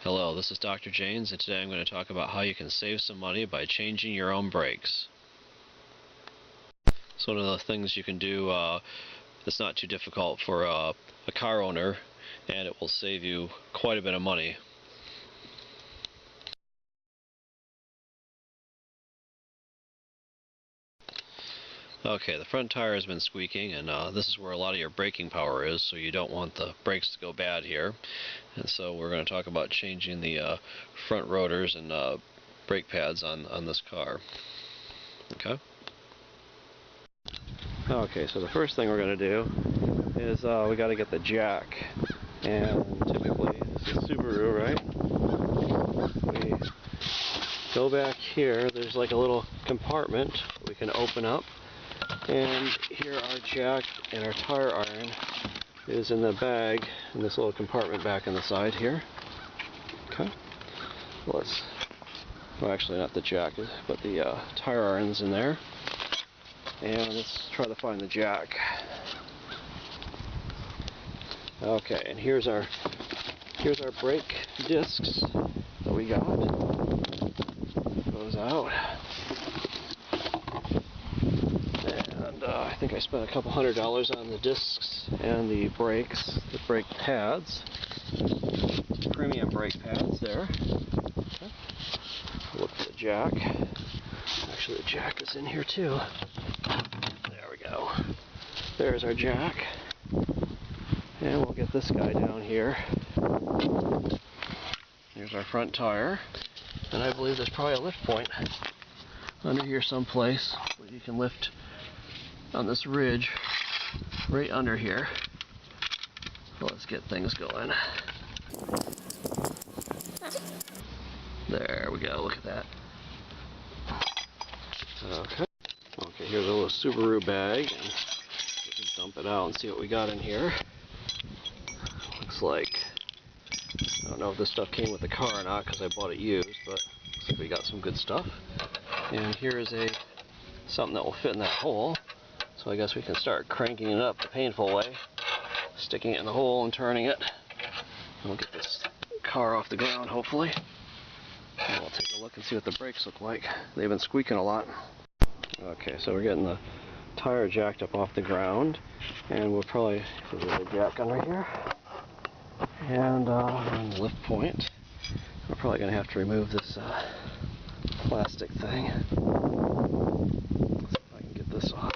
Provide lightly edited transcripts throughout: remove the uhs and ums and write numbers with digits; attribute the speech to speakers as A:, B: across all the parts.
A: Hello, this is Dr. Janes, and today I'm going to talk about how you can save some money by changing your own brakes. It's one of the things you can do that's not too difficult for a car owner, and it will save you quite a bit of money. Okay, the front tire has been squeaking, and this is where a lot of your braking power is, so you don't want the brakes to go bad here. And so we're going to talk about changing the front rotors and brake pads on this car. Okay, so the first thing we're going to do is we got to get the jack. And typically, this is Subaru, right? We go back here, there's like a little compartment we can open up. And here our jack and our tire iron is in the bag in this little compartment back in the side here. Okay. Well, actually not the jack, but the tire iron's in there. And let's try to find the jack. Okay, and here's our brake discs that we got. Goes out. I think I spent a couple $100 on the discs and the brakes, the brake pads, premium brake pads there. Okay. Look for the jack. Actually, the jack is in here too. There we go. There's our jack. And we'll get this guy down here. Here's our front tire. And I believe there's probably a lift point under here someplace where you can lift on this ridge right under here. So let's get things going. There we go, look at that. Okay, here's a little Subaru bag, and we can dump it out and see what we got in here. Looks like, I don't know if this stuff came with the car or not because I bought it used, but looks like we got some good stuff. And here is something that will fit in that hole. So I guess we can start cranking it up the painful way, sticking it in the hole and turning it. And we'll get this car off the ground, hopefully. And we'll take a look and see what the brakes look like. They've been squeaking a lot. Okay, so we're getting the tire jacked up off the ground, and we'll probably put a little jack under here. And on the lift point, we're probably going to have to remove this plastic thing. Let's see if I can get this off.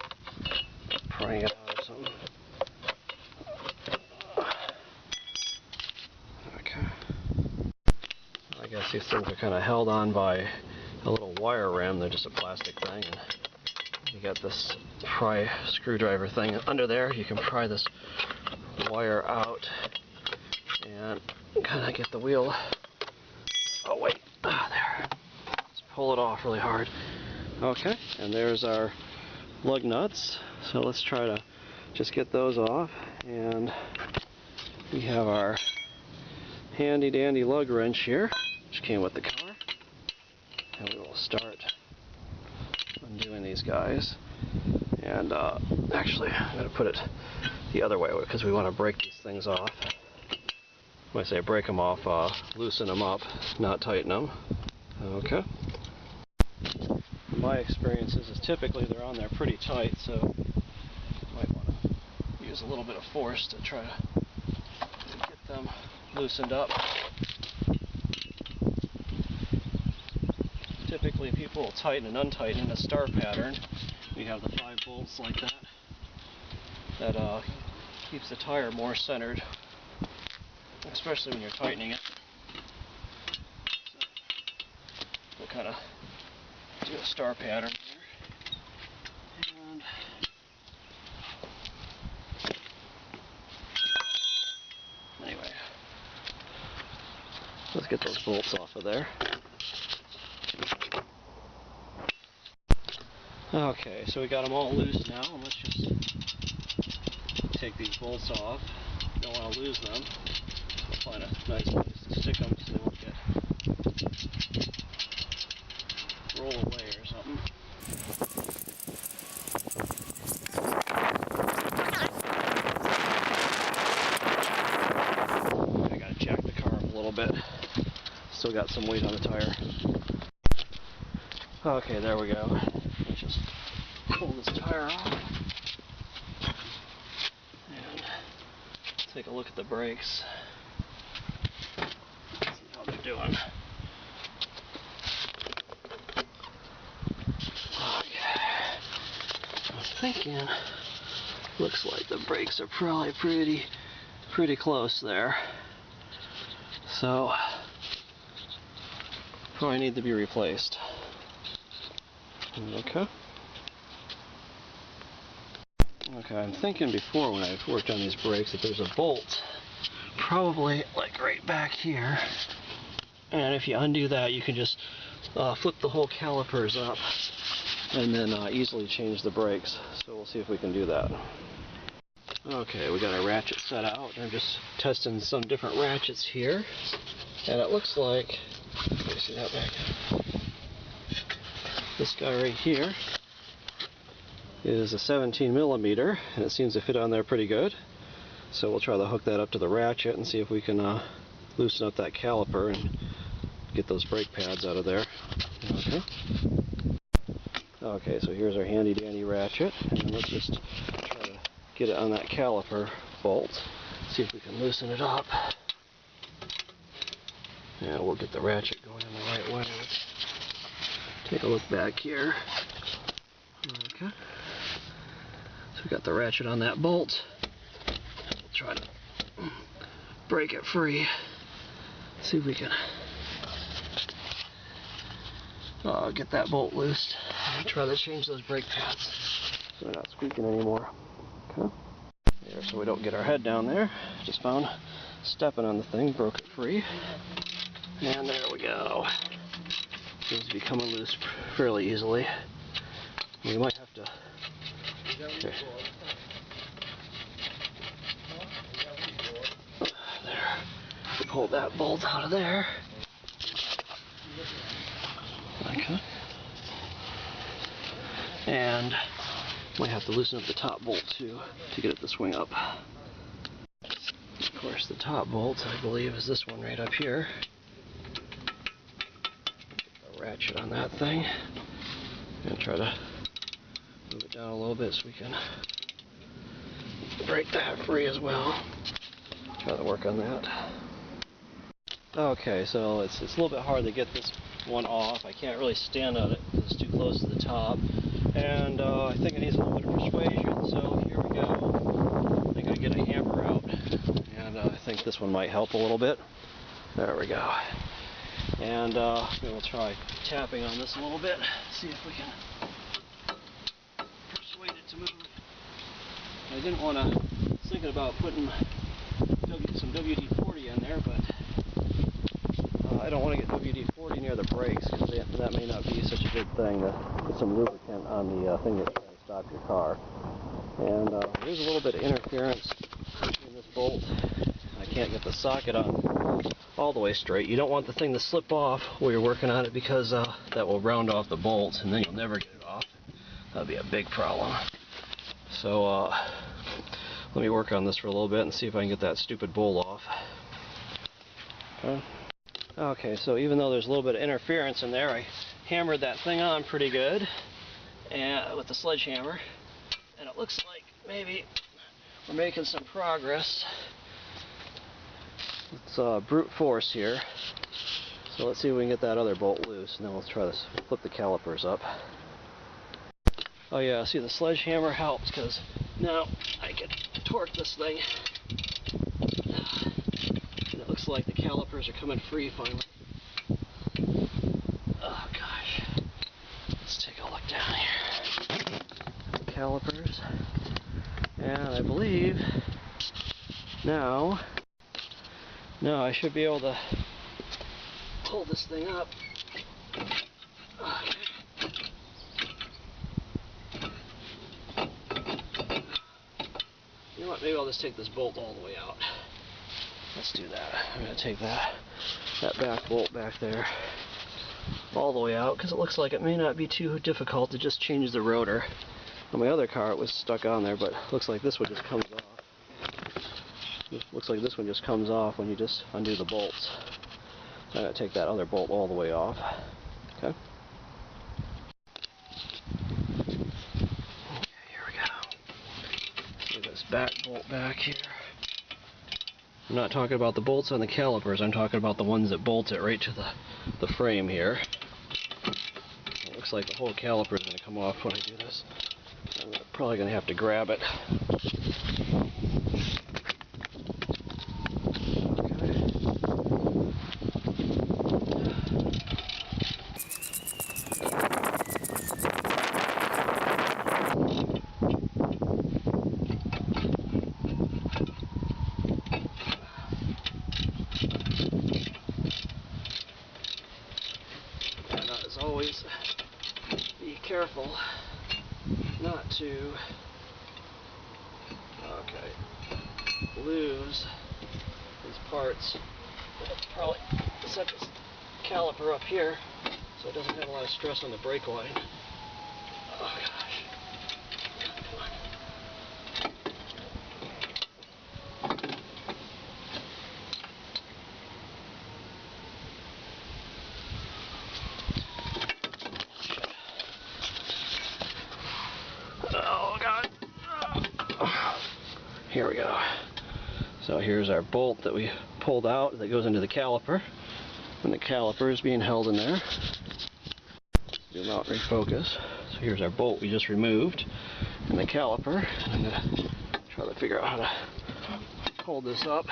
A: Prying it out or something. Okay. I guess these things are kind of held on by a little wire rim. They're just a plastic thing. And you got this pry screwdriver thing under there. You can pry this wire out and kind of get the wheel. Oh wait, there. Let's pull it off really hard. Okay, and there's our lug nuts. So let's try to just get those off, and we have our handy dandy lug wrench here, which came with the car, and we will start undoing these guys. And actually I'm going to put it the other way because we want to break these things off. When I say break them off, loosen them up, not tighten them. Okay. My experiences is typically they're on there pretty tight, so you might want to use a little bit of force to try to get them loosened up. Typically people will tighten and untighten in a star pattern. We have the 5 bolts like that. That keeps the tire more centered, especially when you're tightening it. So we'll kind of do a star pattern here. And anyway, let's get those bolts off of there. Okay, so we got them all loose now. Let's just take these bolts off. Don't want to lose them. We'll find a nice place to stick them so they won't roll away or something. I gotta jack the car up a little bit. still got some weight on the tire. Okay, there we go. Let's just pull this tire off and take a look at the brakes. See how they're doing. Okay. I'm thinking, looks like the brakes are probably pretty close there. So, probably need to be replaced. Okay. Okay, I'm thinking before when I've worked on these brakes that there's a bolt probably like right back here. And if you undo that, you can just flip the whole calipers up and then easily change the brakes. So we'll see if we can do that. Okay, we got our ratchet set out. I'm just testing some different ratchets here. And it looks like, let me see that back. This guy right here is a 17 millimeter, and it seems to fit on there pretty good. So we'll try to hook that up to the ratchet and see if we can loosen up that caliper and get those brake pads out of there. Okay. Okay, so here's our handy dandy ratchet, and let's just try to get it on that caliper bolt. See if we can loosen it up. Yeah, we'll get the ratchet going in the right way. Let's take a look back here. Okay. So we got the ratchet on that bolt. We'll try to break it free. See if we can get that bolt loose. Try to change those brake pads so they're not squeaking anymore. Okay. There, so we don't get our head down there. Just found stepping on the thing, broke it free. And there we go. Seems to be coming loose fairly easily. We might have to. There. Pull that bolt out of there. Okay. And might have to loosen up the top bolt too to get it to swing up. Of course, the top bolt, I believe, is this one right up here. Get the ratchet on that thing and try to move it down a little bit so we can break that free as well. Try to work on that. Okay, so it's a little bit hard to get this one off. I can't really stand on it because it's too close to the top. And I think it needs a little bit of persuasion, so here we go. I'm going to get a hammer out, and I think this one might help a little bit. There we go. And we'll try tapping on this a little bit, see if we can persuade it to move. I didn't want to, thinking about putting some WD-40 in there, but I don't want to get WD-40 near the brakes because that may not be such a good thing to put some lubricant on the thing that's trying to stop your car. And there's a little bit of interference in this bolt. I can't get the socket on all the way straight. You don't want the thing to slip off while you're working on it because that will round off the bolt and then you'll never get it off. That'll be a big problem. So let me work on this for a little bit and see if I can get that stupid bolt off. Okay, so even though there's a little bit of interference in there, I hammered that thing on pretty good and with the sledgehammer, and it looks like maybe we're making some progress. It's brute force here, so let's see if we can get that other bolt loose, and then we'll try to flip the calipers up. Oh yeah, see, the sledgehammer helps because now I can torque this thing. It looks like the calipers are coming free finally. Oh gosh. Let's take a look down here. The calipers. And I believe now I should be able to pull this thing up. Okay. You know what, maybe I'll just take this bolt all the way out. Let's do that. I'm going to take that back bolt back there all the way out because it looks like it may not be too difficult to just change the rotor. On my other car it was stuck on there, but it looks like this one just comes off. It looks like this one just comes off when you just undo the bolts. So I'm going to take that other bolt all the way off. Okay. Here we go. Get this back bolt back here. I'm not talking about the bolts on the calipers, I'm talking about the ones that bolt it right to the frame here. It looks like the whole caliper is going to come off when I do this. I'm probably going to have to grab it. And as always, be careful not to lose these parts. Probably set this caliper up here so it doesn't have a lot of stress on the brake line. Oh gosh. Come on. Oh god. Here we go. So here's our bolt that we pulled out that goes into the caliper, and the caliper is being held in there. Zoom out and refocus. So here's our bolt we just removed and the caliper. And I'm going to try to figure out how to hold this up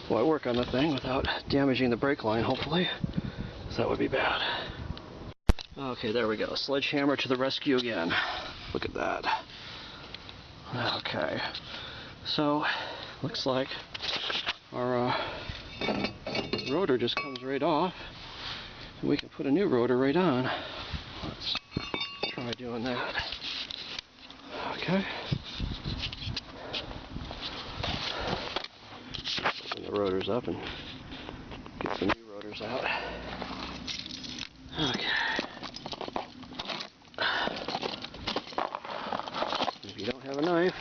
A: while I work on the thing without damaging the brake line, hopefully, because that would be bad. Okay, there we go. Sledgehammer to the rescue again. Look at that. Okay, so looks like our rotor just comes right off, and we can put a new rotor right on. Let's try doing that. Okay. Open the rotors up and get some new rotors out. Okay. If you don't have a knife,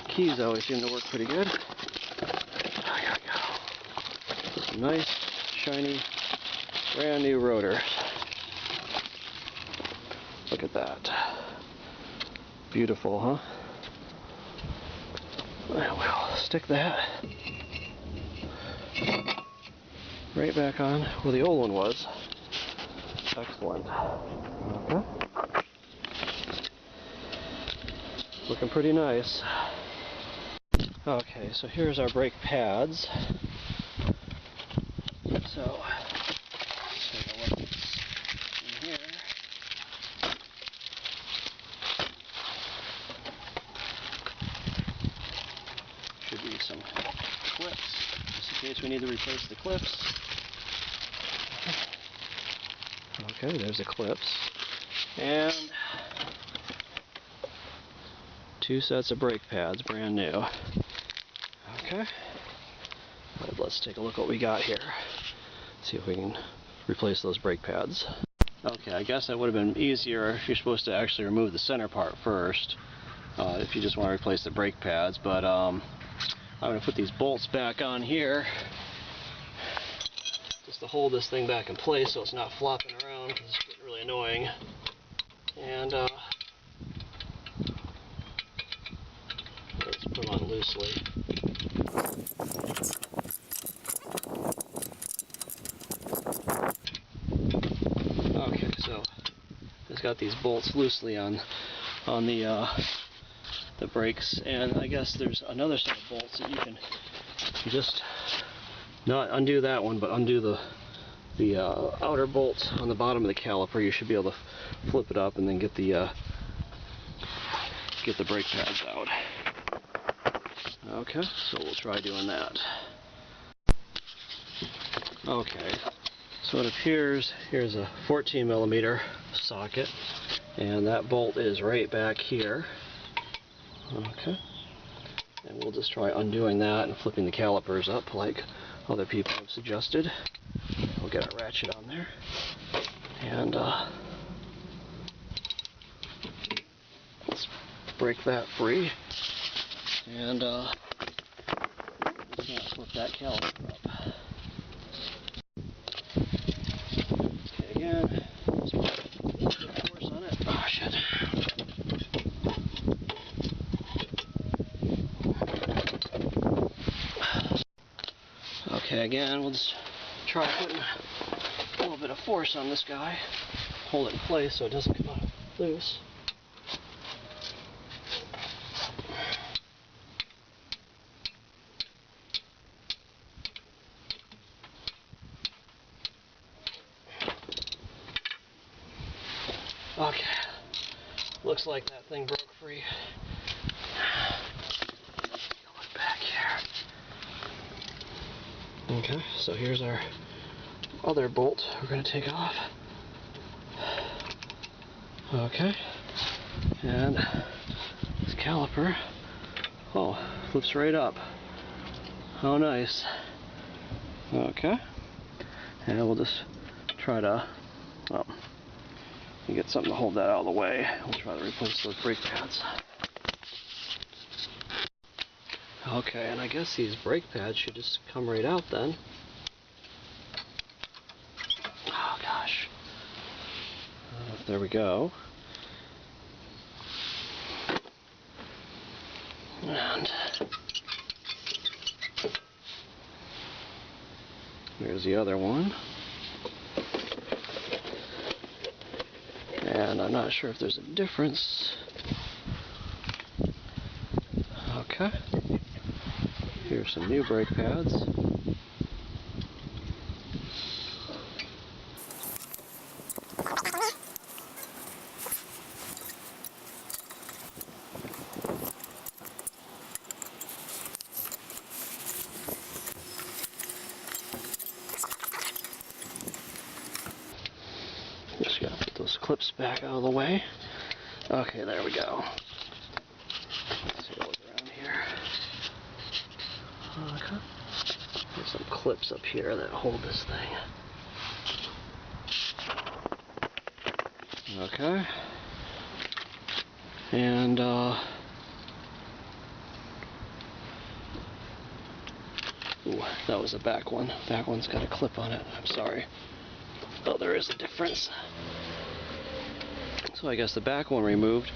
A: keys always seem to work pretty good. There we go. Some nice, shiny, brand new rotors. Look at that. Beautiful, huh? And we'll stick that right back on where the old one was. Excellent. Okay. Looking pretty nice. Okay, so here's our brake pads. So, take a look in here. Should be some clips, just in case we need to replace the clips. Okay, there's the clips. And 2 sets of brake pads, brand new. Okay. Let's take a look what we got here. See if we can replace those brake pads. Okay, I guess that would have been easier if you're supposed to actually remove the center part first, if you just want to replace the brake pads. But I'm going to put these bolts back on here just to hold this thing back in place so it's not flopping around, because it's getting really annoying. And let's put them on loosely. Okay, so it's got these bolts loosely on the brakes, and I guess there's another set of bolts that you can just not undo that one, but undo the outer bolt on the bottom of the caliper. You should be able to flip it up and then get the brake pads out. Okay, so we'll try doing that. Okay, so it appears here's a 14mm socket, and that bolt is right back here. Okay, and we'll just try undoing that and flipping the calipers up like other people have suggested. We'll get a ratchet on there, and let's break that free, and flip that caliper up. again. Just put a little bit of force on it. Oh shit. Okay, again, we'll just try putting a little bit of force on this guy. Hold it in place so it doesn't come out loose. Okay, looks like that thing broke free. Look back here. Okay, so here's our other bolt we're going to take off. Okay, and this caliper, oh, flips right up. How nice. Okay, and we'll just try to, well, get something to hold that out of the way. We'll try to replace those brake pads. Okay, and I guess these brake pads should just come right out then. Oh gosh. There we go. And there's the other one. And I'm not sure if there's a difference. Okay. Here's some new brake pads. Just gotta put those clips back out of the way. Okay, there we go. Let's see what was around here. Okay. There's some clips up here that hold this thing. Okay. And ooh, that was the back one. Back one's got a clip on it. I'm sorry. Oh, there is a difference. So I guess the back one removed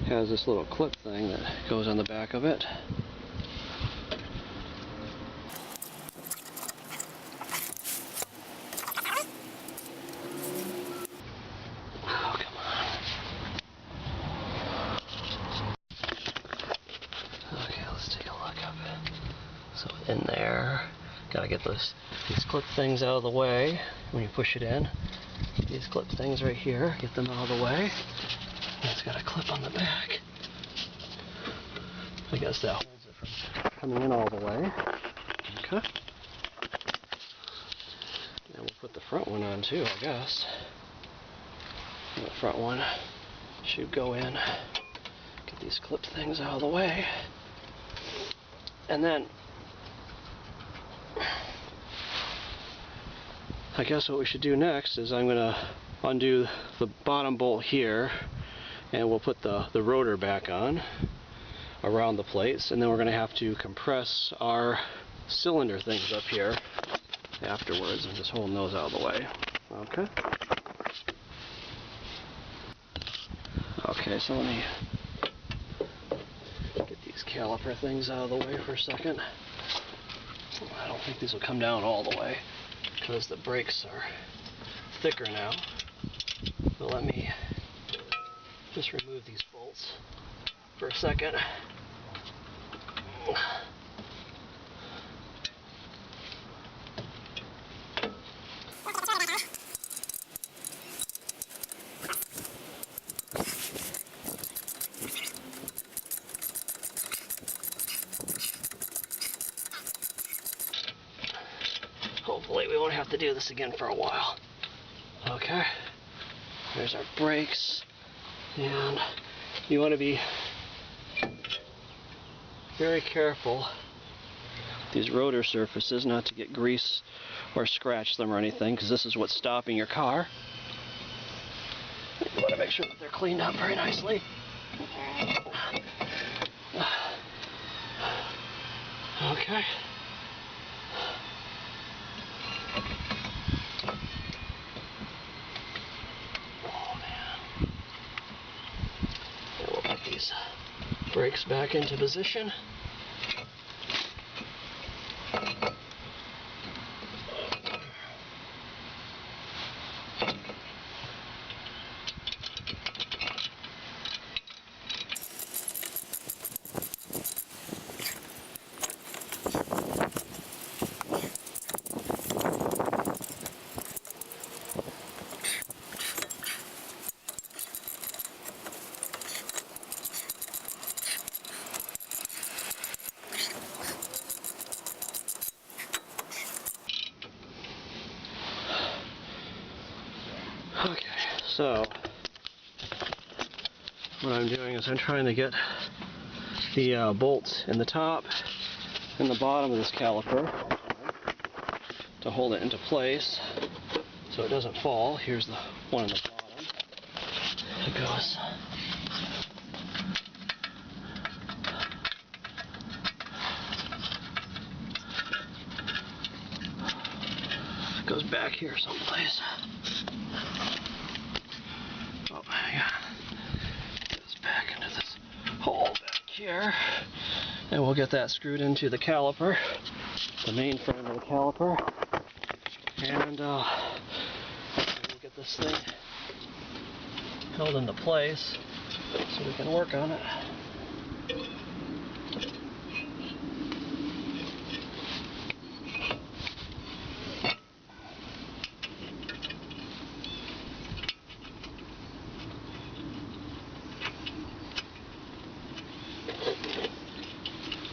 A: has this little clip thing that goes on the back of it. Oh, come on. Okay, let's take a look up. So in there, gotta get these clip things out of the way when you push it in. These clip things right here, get them out of the way. And it's got a clip on the back. I guess that holds it from coming in all the way. Okay. And we'll put the front one on too, I guess. And the front one should go in. Get these clip things out of the way. And then I guess what we should do next is I'm going to undo the bottom bolt here, and we'll put the rotor back on around the plates, and then we're going to have to compress our cylinder things up here afterwards. I'm just holding those out of the way. Okay. Okay, so let me get these caliper things out of the way for a second. I don't think these will come down all the way because the brakes are thicker now. So let me just remove these bolts for a second. Hopefully we won't have to do this again for a while. Okay, there's our brakes, and you want to be very careful with these rotor surfaces not to get grease or scratch them or anything, because this is what's stopping your car. You want to make sure that they're cleaned up very nicely. Okay. brakes back into position. Okay, so what I'm doing is I'm trying to get the bolts in the top and the bottom of this caliper to hold it into place so it doesn't fall. Here's the one in the bottom. It goes. It goes back here someplace. Oh, yeah. It goes back into this hole back here. And we'll get that screwed into the caliper, the main frame of the caliper. And we'll get this thing held into place so we can work on it.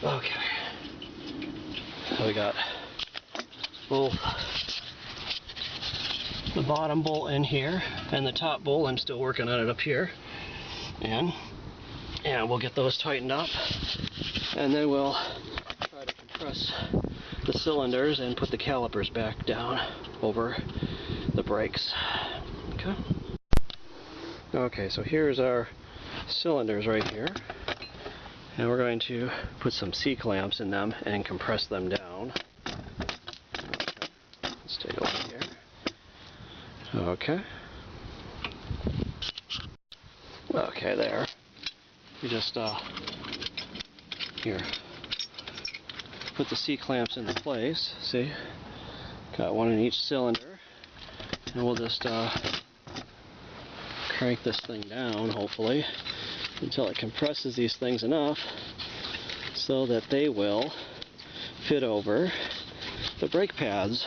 A: Okay, so we got both the bottom bolt in here and the top bolt. I'm still working on it up here, and we'll get those tightened up, and then we'll try to compress the cylinders and put the calipers back down over the brakes. Okay, so here's our cylinders right here. And we're going to put some C-clamps in them and compress them down. Let's take a look here. Okay. Okay, there. We just, here. Put the C-clamps into place. See? Got one in each cylinder. And we'll just, crank this thing down, hopefully, until it compresses these things enough so that they will fit over the brake pads,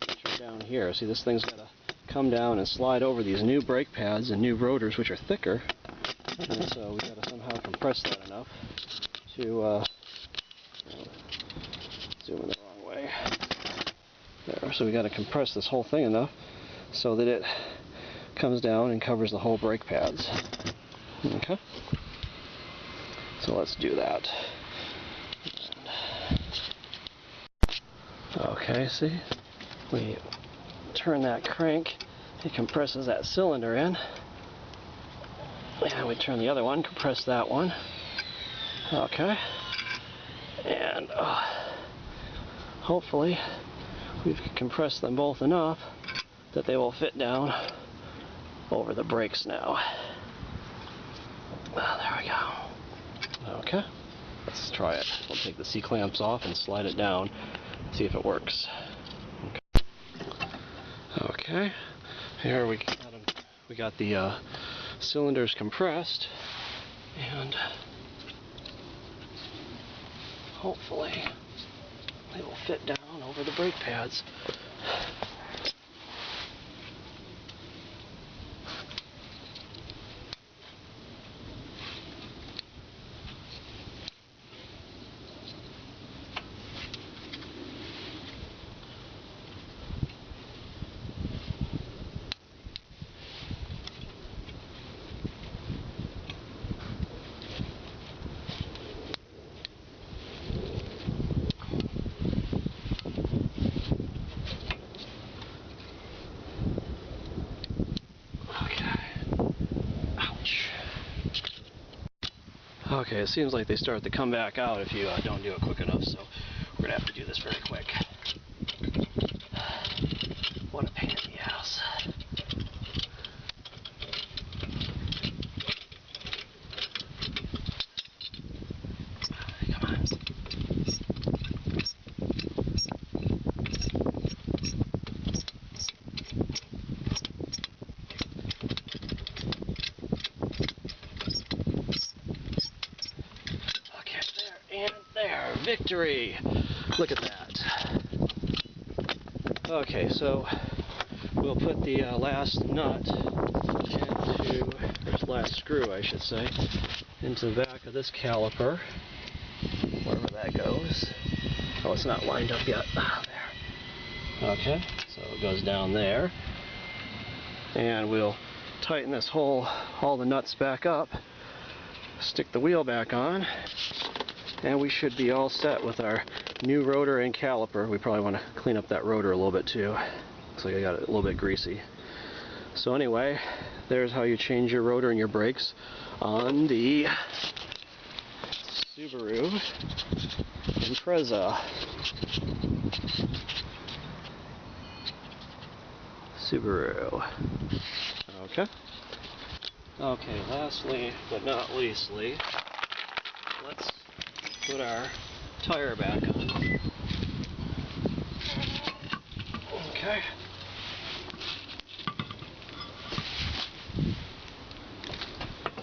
A: which are down here. See, this thing's got to come down and slide over these new brake pads and new rotors, which are thicker, and so we've got to somehow compress that enough to zoom in the wrong way there. So we got to compress this whole thing enough so that it comes down and covers the whole brake pads. Okay, so let's do that. Okay, see, we turn that crank, it compresses that cylinder in, and we turn the other one, compress that one. Okay, and hopefully we've compressed them both enough that they will fit down over the brakes now. There we go. Okay, let's try it. We'll take the C-clamps off and slide it down, see if it works. Okay, here we got the cylinders compressed, and hopefully they will fit down over the brake pads. Okay, it seems like they start to come back out if you don't do it quick enough, so we're going to have to do this very quick. What a pain in the ass. Victory! Look at that. Okay, so we'll put the last nut into, or last screw I should say, into the back of this caliper, wherever that goes. Oh, it's not lined up yet. Ah, there. Okay, so it goes down there. And we'll tighten this hole, all the nuts back up, stick the wheel back on, and we should be all set with our new rotor and caliper. We probably want to clean up that rotor a little bit too. Looks like I got it a little bit greasy. So anyway, there's how you change your rotor and your brakes on the Subaru Impreza. Subaru. Okay. Okay, lastly but not leastly, let's put our tire back on. Okay.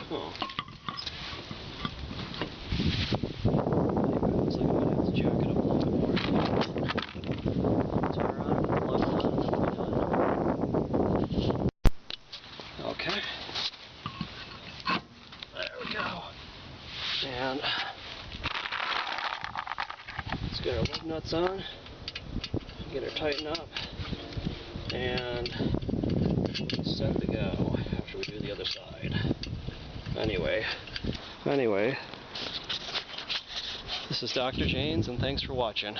A: Oh. Looks like I might have to jack it up a little bit more. Tire on, plug it on, and then we're done. Okay. There we go. And let's get our lug nuts on, get her tightened up, and set to go after we do the other side. Anyway, this is Dr. Janes, and thanks for watching.